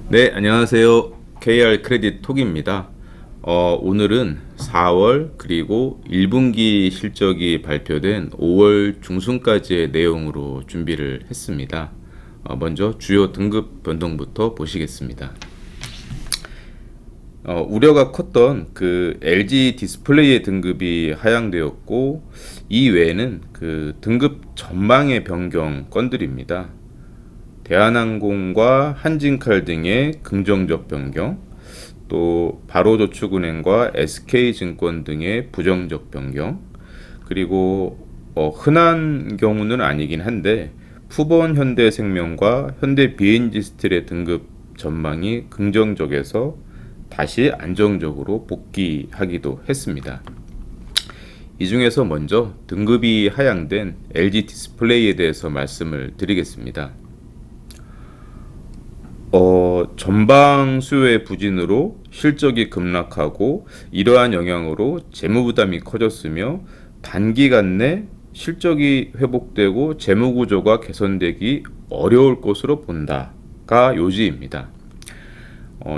네, 안녕하세요. KR 크레딧 톡입니다. 오늘은 4월 그리고 1분기 실적이 발표된 5월 중순까지의 내용으로 준비를 했습니다. 먼저 주요 등급 변동부터 보시겠습니다. 우려가 컸던 그 LG 디스플레이의 등급이 하향되었고, 이 외에는 그 등급 전망의 변경 건들입니다. 대한항공과 한진칼 등의 긍정적 변경, 또 바로저축은행과 SK증권 등의 부정적 변경, 그리고 흔한 경우는 아니긴 한데 푸번 현대생명과 현대비엔지스틸의 등급 전망이 긍정적에서 다시 안정적으로 복귀하기도 했습니다. 이 중에서 먼저 등급이 하향된 LG 디스플레이에 대해서 말씀을 드리겠습니다. 전방 수요의 부진으로 실적이 급락하고, 이러한 영향으로 재무 부담이 커졌으며 단기간 내 실적이 회복되고 재무 구조가 개선되기 어려울 것으로 본다가 요지입니다.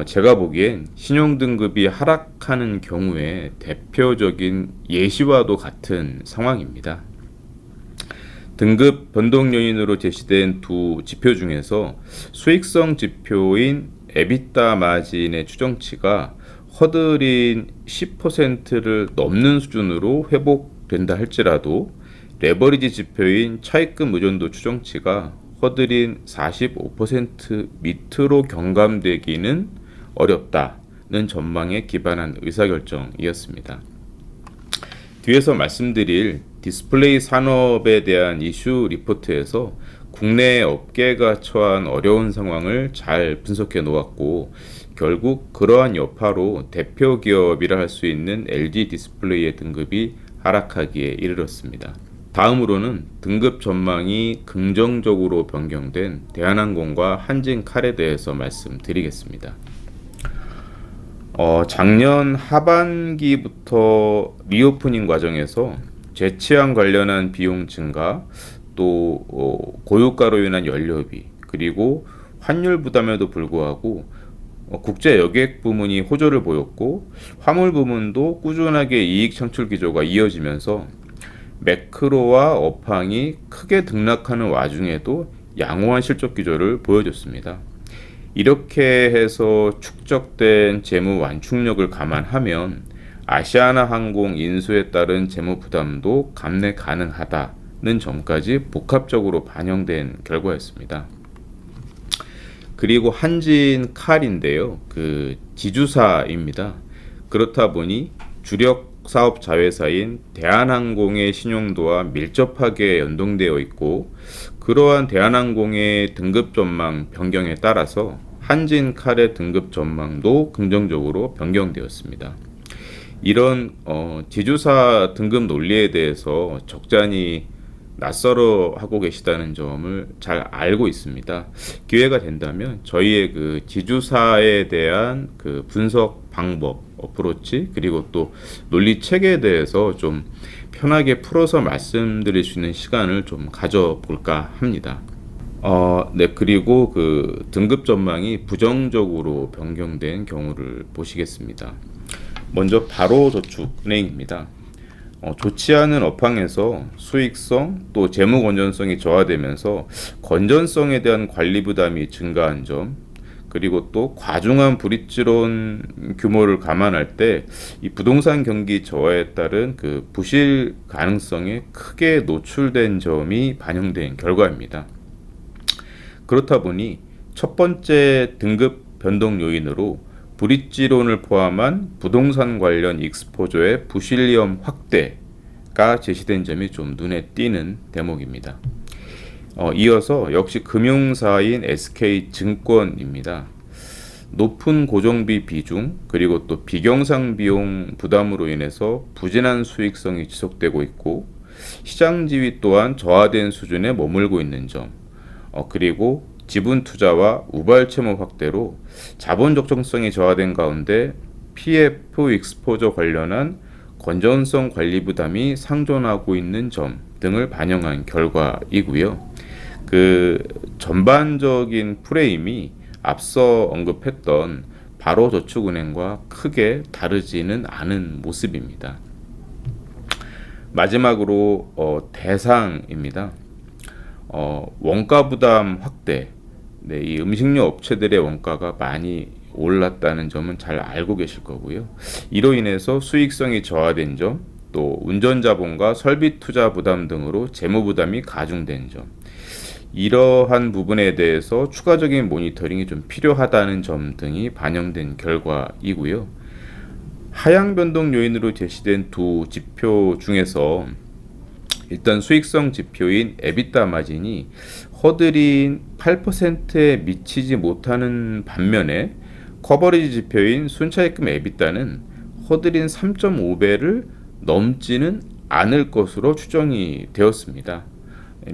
제가 보기엔 신용 등급이 하락하는 경우에 대표적인 예시와도 같은 상황입니다. 등급 변동 요인으로 제시된 두 지표 중에서 수익성 지표인 에비타 마진의 추정치가 허들인 10%를 넘는 수준으로 회복된다 할지라도 레버리지 지표인 차입금 의존도 추정치가 허들인 45% 밑으로 경감되기는 어렵다는 전망에 기반한 의사결정이었습니다. 뒤에서 말씀드릴 디스플레이 산업에 대한 이슈 리포트에서 국내 업계가 처한 어려운 상황을 잘 분석해 놓았고, 결국 그러한 여파로 대표 기업이라 할 수 있는 LG 디스플레이의 등급이 하락하기에 이르렀습니다. 다음으로는 등급 전망이 긍정적으로 변경된 대한항공과 한진칼에 대해서 말씀드리겠습니다. 작년 하반기부터 리오프닝 과정에서 재취항 관련한 비용 증가, 또 고유가로 인한 연료비, 그리고 환율 부담에도 불구하고 국제 여객 부문이 호조를 보였고, 화물 부문도 꾸준하게 이익 창출 기조가 이어지면서 매크로와 업황이 크게 등락하는 와중에도 양호한 실적 기조를 보여줬습니다. 이렇게 해서 축적된 재무 완충력을 감안하면 아시아나항공 인수에 따른 재무 부담도 감내 가능하다는 점까지 복합적으로 반영된 결과였습니다. 그리고 한진칼인데요, 그 지주사입니다. 그렇다 보니 주력 사업 자회사인 대한항공의 신용도와 밀접하게 연동되어 있고, 그러한 대한항공의 등급 전망 변경에 따라서 한진칼의 등급 전망도 긍정적으로 변경되었습니다. 이런 지주사 등급 논리에 대해서 적잖이 낯설어 하고 계시다는 점을 잘 알고 있습니다. 기회가 된다면 저희의 그 지주사에 대한 그 분석 방법, 어프로치, 그리고 또 논리 체계에 대해서 좀 편하게 풀어서 말씀드릴 수 있는 시간을 좀 가져볼까 합니다. 네, 그리고 그 등급 전망이 부정적으로 변경된 경우를 보시겠습니다. 먼저 바로저축은행입니다. 좋지 않은 업황에서 수익성 또 재무 건전성이 저하되면서 건전성에 대한 관리 부담이 증가한 점, 그리고 또 과중한 브릿지론 규모를 감안할 때 이 부동산 경기 저하에 따른 그 부실 가능성에 크게 노출된 점이 반영된 결과입니다. 그렇다 보니 첫 번째 등급 변동 요인으로 브릿지론을 포함한 부동산 관련 익스포저의 부실 위험 확대가 제시된 점이 좀 눈에 띄는 대목입니다. 이어서 역시 금융사인 SK증권입니다. 높은 고정비 비중, 그리고 또 비경상 비용 부담으로 인해서 부진한 수익성이 지속되고 있고, 시장 지위 또한 저하된 수준에 머물고 있는 점, 그리고 지분 투자와 우발 채무 확대로 자본 적정성이 저하된 가운데 PF 익스포저 관련한 건전성 관리 부담이 상존하고 있는 점 등을 반영한 결과이고요. 그 전반적인 프레임이 앞서 언급했던 바로저축은행과 크게 다르지는 않은 모습입니다. 마지막으로 대상입니다. 원가 부담 확대. 네, 이 음식료 업체들의 원가가 많이 올랐다는 점은 잘 알고 계실 거고요. 이로 인해서 수익성이 저하된 점, 또 운전 자본과 설비 투자 부담 등으로 재무 부담이 가중된 점, 이러한 부분에 대해서 추가적인 모니터링이 좀 필요하다는 점 등이 반영된 결과이고요. 하향 변동 요인으로 제시된 두 지표 중에서 일단 수익성 지표인 에비타 마진이 허들인 8%에 미치지 못하는 반면에 커버리지 지표인 순차익금 에비타는 허들인 3.5배를 넘지는 않을 것으로 추정이 되었습니다.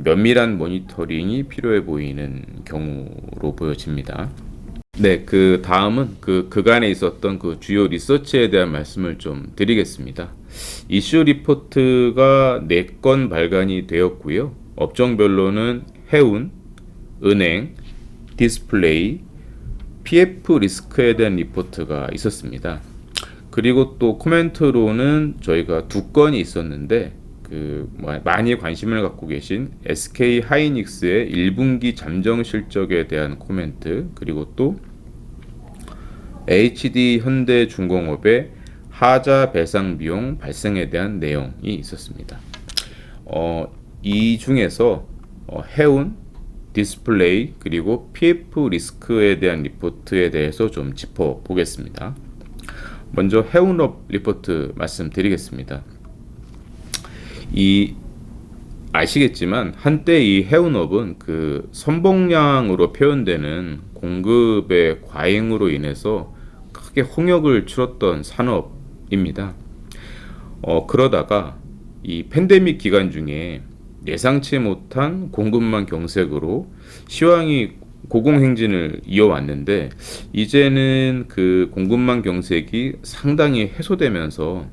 면밀한 모니터링이 필요해 보이는 경우로 보여집니다. 네, 그 다음은 그간에 있었던 그 주요 리서치에 대한 말씀을 좀 드리겠습니다. 이슈 리포트가 4건 발간이 되었고요. 업종별로는 해운, 은행, 디스플레이, PF 리스크에 대한 리포트가 있었습니다. 그리고 또 코멘트로는 저희가 2건이 있었는데 많이 관심을 갖고 계신 SK 하이닉스의 1분기 잠정 실적에 대한 코멘트, 그리고 또 HD 현대중공업의 하자 배상 비용 발생에 대한 내용이 있었습니다. 이 중에서 해운, 디스플레이, 그리고 PF 리스크에 대한 리포트에 대해서 좀 짚어보겠습니다. 먼저 해운업 리포트 말씀드리겠습니다. 아시겠지만 한때 이 해운업은 그 선봉량으로 표현되는 공급의 과잉으로 인해서 크게 홍역을 치렀던 산업입니다. 그러다가 이 팬데믹 기간 중에 예상치 못한 공급망 경색으로 시황이 고공행진을 이어왔는데, 이제는 그 공급망 경색이 상당히 해소되면서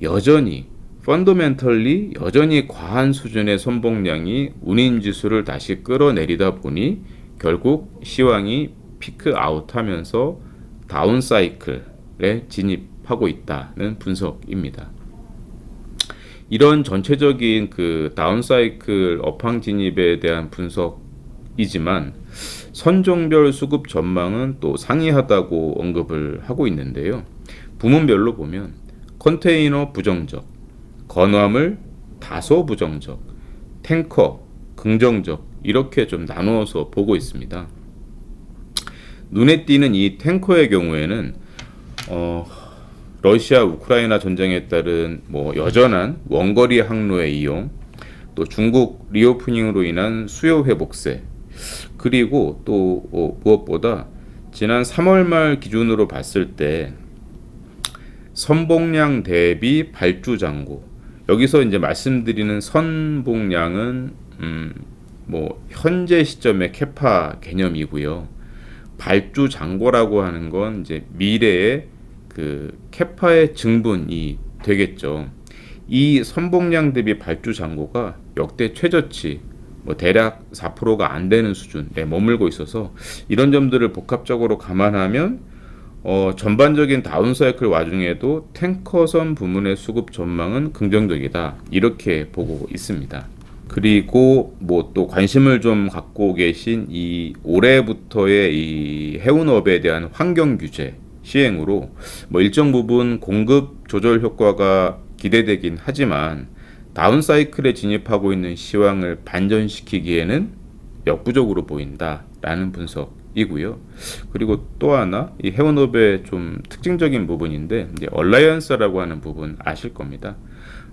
여전히 펀더멘털리 여전히 과한 수준의 선봉량이 운임지수를 다시 끌어내리다 보니 결국 시황이 피크 아웃하면서 다운 사이클에 진입하고 있다는 분석입니다. 이런 전체적인 그 다운 사이클 업황 진입에 대한 분석이지만 선종별 수급 전망은 또 상이하다고 언급을 하고 있는데요. 부문별로 보면 컨테이너 부정적, 건화물 다소 부정적, 탱커 긍정적, 이렇게 좀 나누어서 보고 있습니다. 눈에 띄는 이 탱커의 경우에는 러시아 우크라이나 전쟁에 따른 여전한 원거리 항로의 이용, 또 중국 리오프닝으로 인한 수요 회복세, 그리고 또 무엇보다 지난 3월 말 기준으로 봤을 때 선봉량 대비 발주 잔고, 여기서 이제 말씀드리는 선봉량은 현재 시점의 캐파 개념이고요. 발주 잔고라고 하는 건 이제 미래의 그 캐파의 증분이 되겠죠. 이 선봉량 대비 발주 잔고가 역대 최저치, 대략 4%가 안 되는 수준에 머물고 있어서 이런 점들을 복합적으로 감안하면 전반적인 다운사이클 와중에도 탱커선 부문의 수급 전망은 긍정적이다, 이렇게 보고 있습니다. 그리고 또 관심을 좀 갖고 계신 이 올해부터의 이 해운업에 대한 환경 규제 시행으로 일정 부분 공급 조절 효과가 기대되긴 하지만 다운사이클에 진입하고 있는 시황을 반전시키기에는 역부족으로 보인다라는 분석이고요. 그리고 또 하나 이 해운업의 좀 특징적인 부분인데, 이제 얼라이언스라고 하는 부분 아실 겁니다.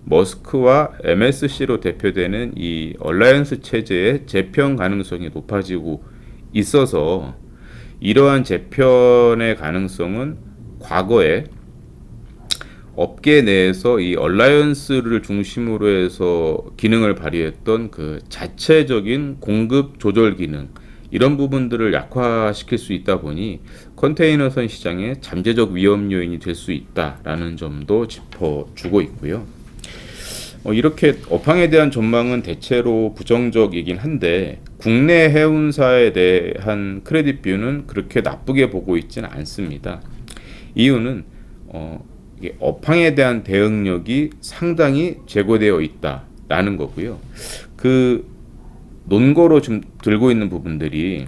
머스크와 MSC로 대표되는 이 얼라이언스 체제의 재편 가능성이 높아지고 있어서 이러한 재편의 가능성은 과거에 업계 내에서 이 얼라이언스를 중심으로 해서 기능을 발휘했던 그 자체적인 공급 조절 기능, 이런 부분들을 약화시킬 수 있다 보니 컨테이너선 시장의 잠재적 위험 요인이 될 수 있다라는 점도 짚어주고 있고요. 이렇게 업황에 대한 전망은 대체로 부정적이긴 한데 국내 해운사에 대한 크레딧 뷰는 그렇게 나쁘게 보고 있지는 않습니다. 이유는 이게 업황에 대한 대응력이 상당히 제고되어 있다라는 거고요. 그 논거로 지금 들고 있는 부분들이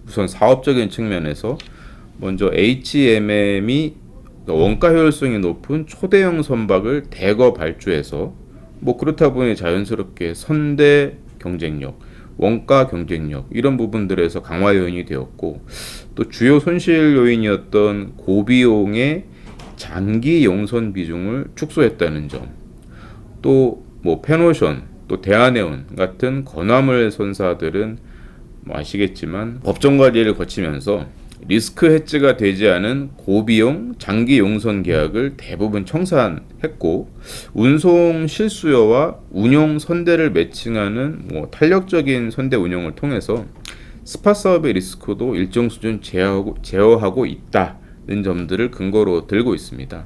우선 사업적인 측면에서 먼저 HMM이 원가 효율성이 높은 초대형 선박을 대거 발주해서 뭐 그렇다 보니 자연스럽게 선대 경쟁력, 원가 경쟁력 이런 부분들에서 강화 요인이 되었고, 또 주요 손실 요인이었던 고비용의 장기 용선 비중을 축소했다는 점, 또 뭐 페노션, 또 대한해운 같은 건화물 선사들은 뭐 아시겠지만 법정 관리를 거치면서 리스크 해지가 되지 않은 고비용 장기 용선 계약을 대부분 청산했고, 운송 실수요와 운용 선대를 매칭하는 뭐 탄력적인 선대 운용을 통해서 스팟 사업의 리스크도 일정 수준 제어하고 있다는 점들을 근거로 들고 있습니다.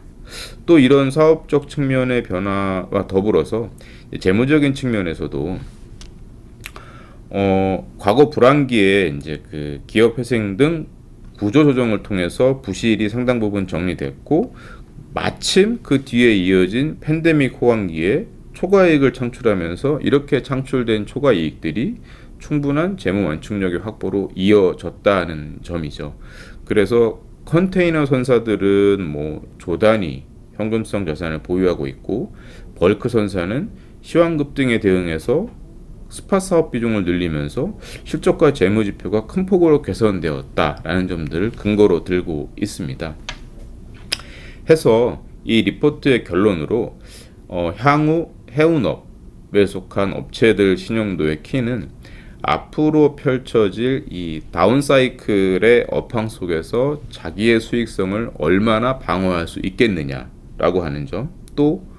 또 이런 사업적 측면의 변화와 더불어서 재무적인 측면에서도 과거 불황기에 이제 그 기업 회생 등 구조 조정을 통해서 부실이 상당 부분 정리됐고, 마침 그 뒤에 이어진 팬데믹 호황기에 초과이익을 창출하면서 이렇게 창출된 초과이익들이 충분한 재무 완충력의 확보로 이어졌다는 점이죠. 그래서 컨테이너 선사들은 뭐 조단위 현금성 자산을 보유하고 있고, 벌크 선사는 시황급 등에 대응해서 스팟 사업 비중을 늘리면서 실적과 재무 지표가 큰 폭으로 개선되었다라는 점들을 근거로 들고 있습니다. 해서 이 리포트의 결론으로 향후 해운업에 속한 업체들 신용도의 키는 앞으로 펼쳐질 이 다운사이클의 업황 속에서 자기의 수익성을 얼마나 방어할 수 있겠느냐라고 하는 점, 또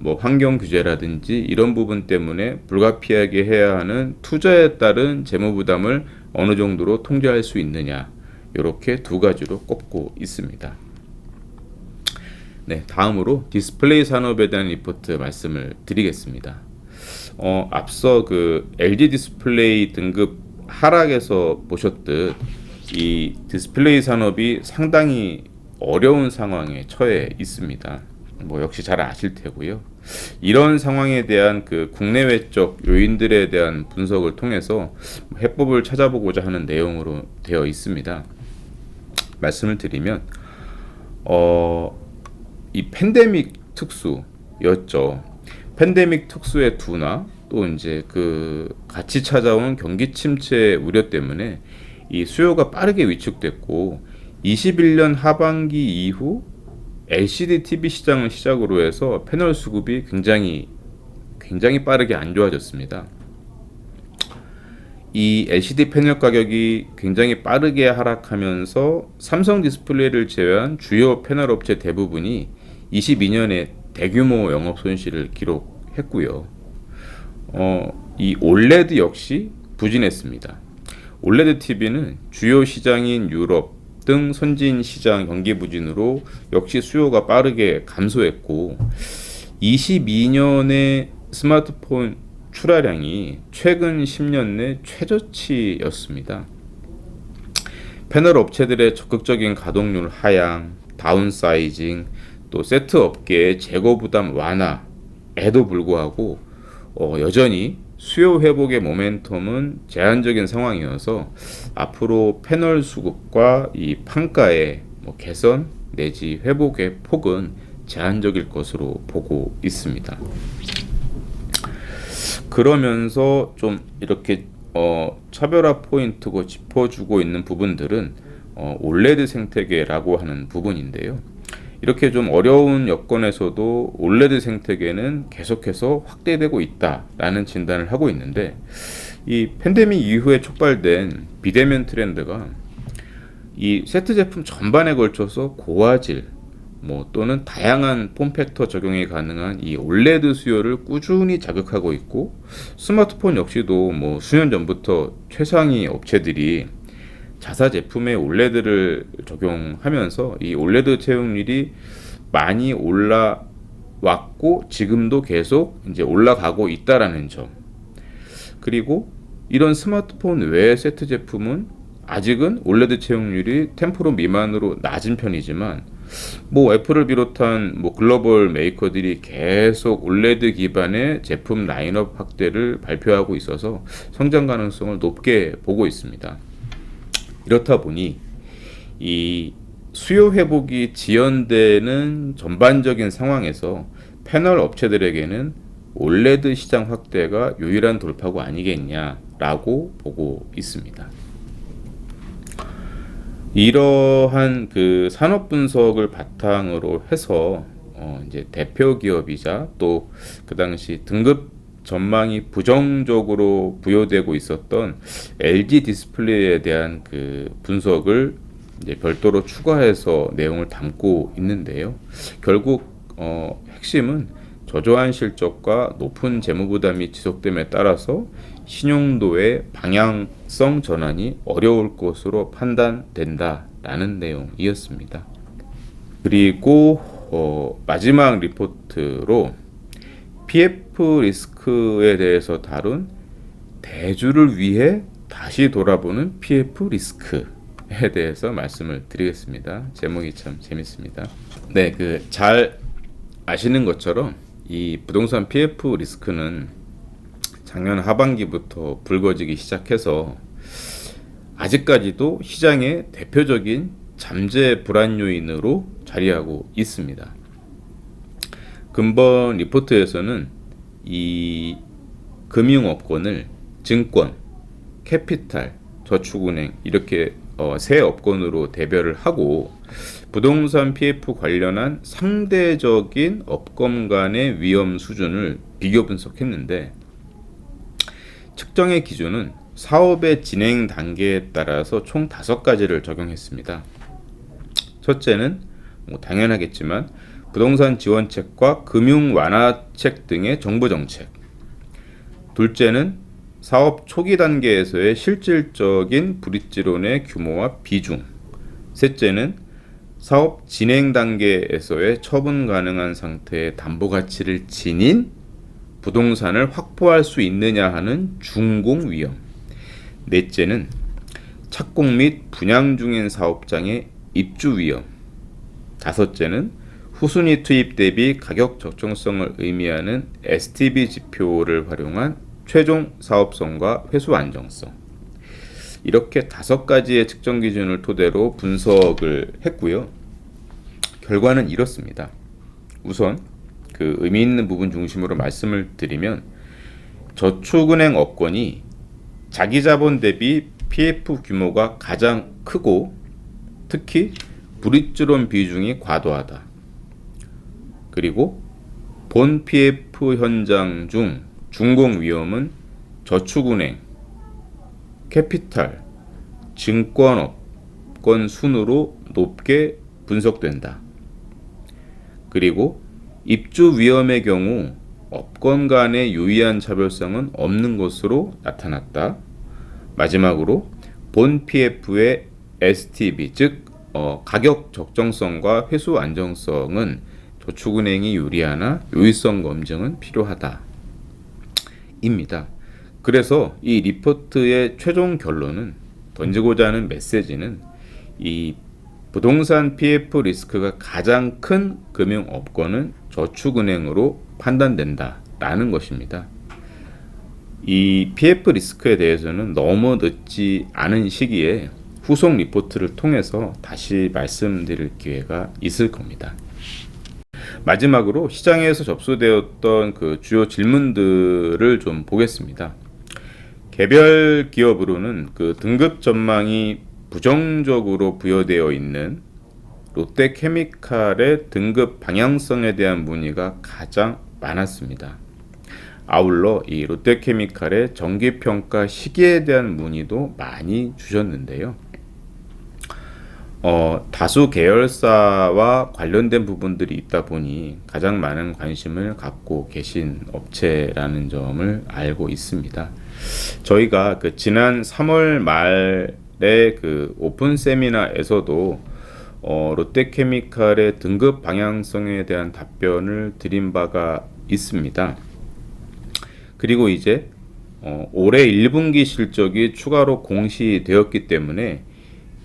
뭐 환경 규제라든지 이런 부분 때문에 불가피하게 해야 하는 투자에 따른 재무 부담을 어느 정도로 통제할 수 있느냐, 이렇게 두 가지로 꼽고 있습니다. 네, 다음으로 디스플레이 산업에 대한 리포트 말씀을 드리겠습니다. 앞서 그 LG 디스플레이 등급 하락에서 보셨듯 이 디스플레이 산업이 상당히 어려운 상황에 처해 있습니다. 뭐 역시 잘 아실 테고요. 이런 상황에 대한 그 국내외적 요인들에 대한 분석을 통해서 해법을 찾아보고자 하는 내용으로 되어 있습니다. 말씀을 드리면 이 팬데믹 특수였죠. 팬데믹 특수의 둔화, 또 이제 그 같이 찾아온 경기 침체 우려 때문에 이 수요가 빠르게 위축됐고, 21년 하반기 이후 LCD TV 시장을 시작으로 해서 패널 수급이 굉장히 빠르게 안 좋아졌습니다. 이 LCD 패널 가격이 굉장히 빠르게 하락하면서 삼성 디스플레이를 제외한 주요 패널 업체 대부분이 22년에 대규모 영업 손실을 기록했고요. 이 올레드 역시 부진했습니다. 올레드 TV는 주요 시장인 유럽 등 선진 시장 경기 부진으로 역시 수요가 빠르게 감소했고, 22년의 스마트폰 출하량이 최근 10년 내 최저치였습니다. 패널 업체들의 적극적인 가동률 하향, 다운사이징, 또 세트 업계의 재고 부담 완화에도 불구하고 여전히 수요 회복의 모멘텀은 제한적인 상황이어서 앞으로 패널 수급과 이 판가의 개선 내지 회복의 폭은 제한적일 것으로 보고 있습니다. 그러면서 좀 이렇게 차별화 포인트고 짚어주고 있는 부분들은 올레드 생태계라고 하는 부분인데요. 이렇게 좀 어려운 여건에서도 올레드 생태계는 계속해서 확대되고 있다라는 진단을 하고 있는데, 이 팬데믹 이후에 촉발된 비대면 트렌드가 이 세트 제품 전반에 걸쳐서 고화질 또는 다양한 폼팩터 적용이 가능한 이 올레드 수요를 꾸준히 자극하고 있고, 스마트폰 역시도 수년 전부터 최상위 업체들이 자사 제품에 올레드를 적용하면서 이 올레드 채용률이 많이 올라왔고 지금도 계속 이제 올라가고 있다라는 점. 그리고 이런 스마트폰 외의 세트 제품은 아직은 올레드 채용률이 10% 미만으로 낮은 편이지만 뭐 애플을 비롯한 뭐 글로벌 메이커들이 계속 올레드 기반의 제품 라인업 확대를 발표하고 있어서 성장 가능성을 높게 보고 있습니다. 이렇다 보니 이 수요 회복이 지연되는 전반적인 상황에서 패널 업체들에게는 올레드 시장 확대가 유일한 돌파구 아니겠냐라고 보고 있습니다. 이러한 그 산업 분석을 바탕으로 해서 이제 대표 기업이자 또 그 당시 등급 전망이 부정적으로 부여되고 있었던 LG 디스플레이에 대한 그 분석을 이제 별도로 추가해서 내용을 담고 있는데요. 결국 핵심은 저조한 실적과 높은 재무 부담이 지속됨에 따라서 신용도의 방향성 전환이 어려울 것으로 판단된다라는 내용이었습니다. 그리고 마지막 리포트로 PF 리스크에 대해서 다룬 대주를 위해 다시 돌아보는 PF 리스크에 대해서 말씀을 드리겠습니다. 제목이 참 재밌습니다. 네, 잘 아시는 것처럼 이 부동산 PF 리스크는 작년 하반기부터 불거지기 시작해서 아직까지도 시장의 대표적인 잠재 불안 요인으로 자리하고 있습니다. 근본 리포트에서는 이 금융업권을 증권, 캐피탈, 저축은행 이렇게 세 업권으로 대별을 하고 부동산 PF 관련한 상대적인 업권 간의 위험 수준을 비교 분석했는데 측정의 기준은 사업의 진행 단계에 따라서 총 5가지를 적용했습니다. 첫째는 당연하겠지만 부동산 지원책과 금융 완화책 등의 정부 정책. 둘째는 사업 초기 단계에서의 실질적인 브릿지론의 규모와 비중. 셋째는 사업 진행 단계에서의 처분 가능한 상태의 담보 가치를 지닌 부동산을 확보할 수 있느냐 하는 준공 위험. 넷째는 착공 및 분양 중인 사업장의 입주 위험. 다섯째는 후순위 투입 대비 가격 적정성을 의미하는 STB 지표를 활용한 최종 사업성과 회수 안정성. 이렇게 5가지의 측정 기준을 토대로 분석을 했고요. 결과는 이렇습니다. 우선 그 의미 있는 부분 중심으로 말씀을 드리면 저축은행 업권이 자기 자본 대비 PF 규모가 가장 크고 특히 브릿지론 비중이 과도하다. 그리고 본 PF 현장 중 준공 위험은 저축은행, 캐피탈, 증권업권 순으로 높게 분석된다. 그리고 입주 위험의 경우 업권 간의 유의한 차별성은 없는 것으로 나타났다. 마지막으로 본 PF의 STB 즉 가격 적정성과 회수 안정성은 저축은행이 유리하나 요의성 검증은 필요하다. 입니다. 그래서 이 리포트의 최종 결론은 던지고자 하는 메시지는 이 부동산 PF 리스크가 가장 큰 금융업권은 저축은행으로 판단된다라는 것입니다. 이 PF 리스크에 대해서는 너무 늦지 않은 시기에 후속 리포트를 통해서 다시 말씀드릴 기회가 있을 겁니다. 마지막으로 시장에서 접수되었던 그 주요 질문들을 좀 보겠습니다. 개별 기업으로는 그 등급 전망이 부정적으로 부여되어 있는 롯데케미칼의 등급 방향성에 대한 문의가 가장 많았습니다. 아울러 이 롯데케미칼의 정기평가 시기에 대한 문의도 많이 주셨는데요. 다수 계열사와 관련된 부분들이 있다 보니 가장 많은 관심을 갖고 계신 업체라는 점을 알고 있습니다. 저희가 그 지난 3월 말에 그 오픈 세미나에서도 롯데케미칼의 등급 방향성에 대한 답변을 드린 바가 있습니다. 그리고 이제 올해 1분기 실적이 추가로 공시되었기 때문에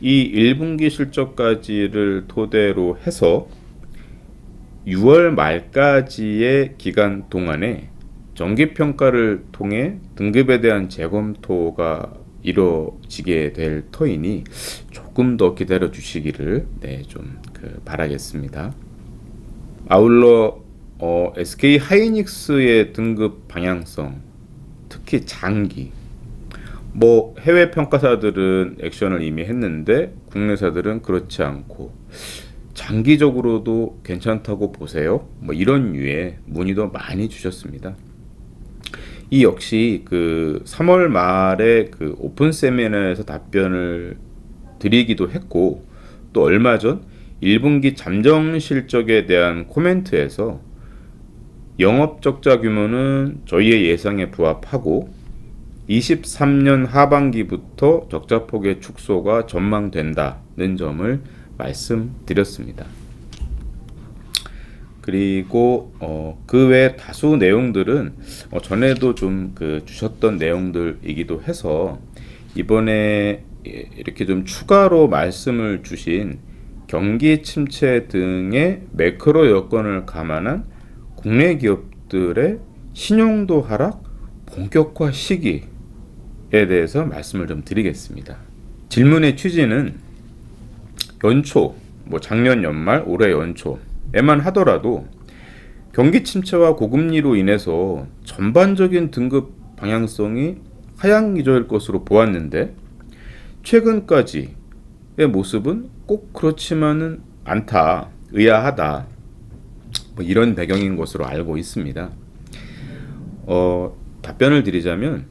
이 1분기 실적까지를 토대로 해서 6월 말까지의 기간 동안에 정기평가를 통해 등급에 대한 재검토가 이루어지게 될 터이니 조금 더 기다려 주시기를 좀 바라겠습니다. 아울러 SK 하이닉스의 등급 방향성, 특히 장기, 해외 평가사들은 액션을 이미 했는데 국내사들은 그렇지 않고 장기적으로도 괜찮다고 보세요. 이런 류의 문의도 많이 주셨습니다. 이 역시 3월 말에 오픈 세미나에서 답변을 드리기도 했고, 또 얼마 전 1분기 잠정 실적에 대한 코멘트에서 영업 적자 규모는 저희의 예상에 부합하고 23년 하반기부터 적자 폭의 축소가 전망된다는 점을 말씀드렸습니다. 그리고 그 외 다수 내용들은 전에도 좀 주셨던 내용들이기도 해서 이번에 이렇게 좀 추가로 말씀을 주신 경기 침체 등의 매크로 여건을 감안한 국내 기업들의 신용도 하락 본격화 시기에 대해서 말씀을 좀 드리겠습니다. 질문의 취지는 연초, 작년 연말, 올해 연초에만 하더라도 경기 침체와 고금리로 인해서 전반적인 등급 방향성이 하향 기조일 것으로 보았는데 최근까지의 모습은 꼭 그렇지만은 않다, 의아하다, 이런 배경인 것으로 알고 있습니다. 답변을 드리자면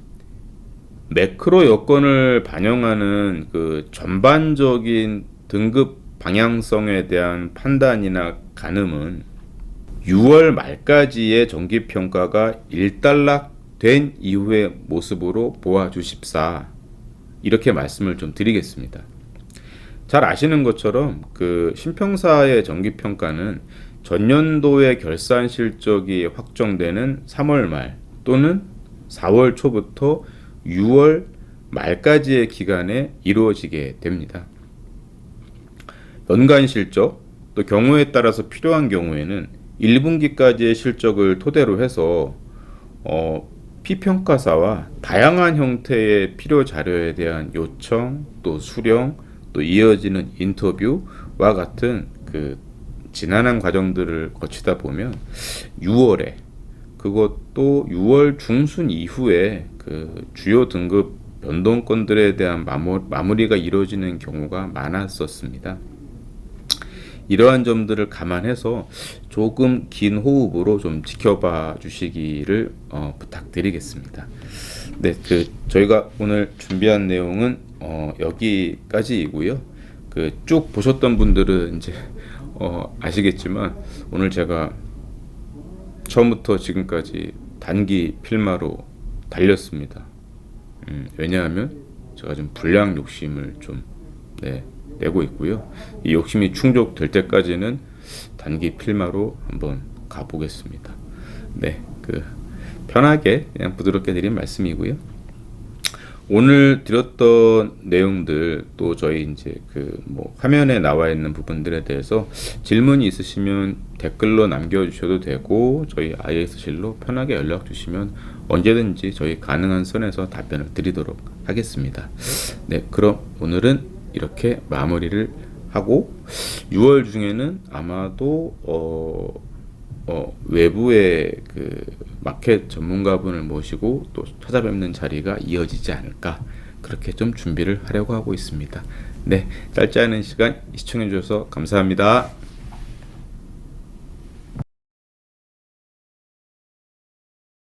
매크로 여건을 반영하는 전반적인 등급 방향성에 대한 판단이나 가늠은 6월 말까지의 정기평가가 일단락된 이후의 모습으로 보아주십사, 이렇게 말씀을 좀 드리겠습니다. 잘 아시는 것처럼 신평사의 정기평가는 전년도의 결산 실적이 확정되는 3월 말 또는 4월 초부터 6월 말까지의 기간에 이루어지게 됩니다. 연간 실적, 또 경우에 따라서 필요한 경우에는 1분기까지의 실적을 토대로 해서 피평가사와 다양한 형태의 필요 자료에 대한 요청, 또 수령, 또 이어지는 인터뷰와 같은 지난한 과정들을 거치다 보면 6월에, 그것도 6월 중순 이후에 주요 등급 변동건들에 대한 마무리가 이루어지는 경우가 많았었습니다. 이러한 점들을 감안해서 조금 긴 호흡으로 좀 지켜봐 주시기를 부탁드리겠습니다. 네, 저희가 오늘 준비한 내용은 여기까지이고요. 쭉 보셨던 분들은 이제 아시겠지만 오늘 제가 처음부터 지금까지 단기 필마로 달렸습니다. 왜냐하면 제가 좀 불량 욕심을 좀 내고 있고요. 이 욕심이 충족될 때까지는 단기 필마로 한번 가보겠습니다. 네, 편하게 그냥 부드럽게 드린 말씀이고요. 오늘 드렸던 내용들, 또 저희 이제 화면에 나와 있는 부분들에 대해서 질문이 있으시면 댓글로 남겨주셔도 되고, 저희 IS실로 편하게 연락 주시면 언제든지 저희 가능한 선에서 답변을 드리도록 하겠습니다. 네, 그럼 오늘은 이렇게 마무리를 하고 6월 중에는 아마도 외부의 마켓 전문가분을 모시고 또 찾아뵙는 자리가 이어지지 않을까, 그렇게 좀 준비를 하려고 하고 있습니다. 네, 짧지 않은 시간 시청해 주셔서 감사합니다.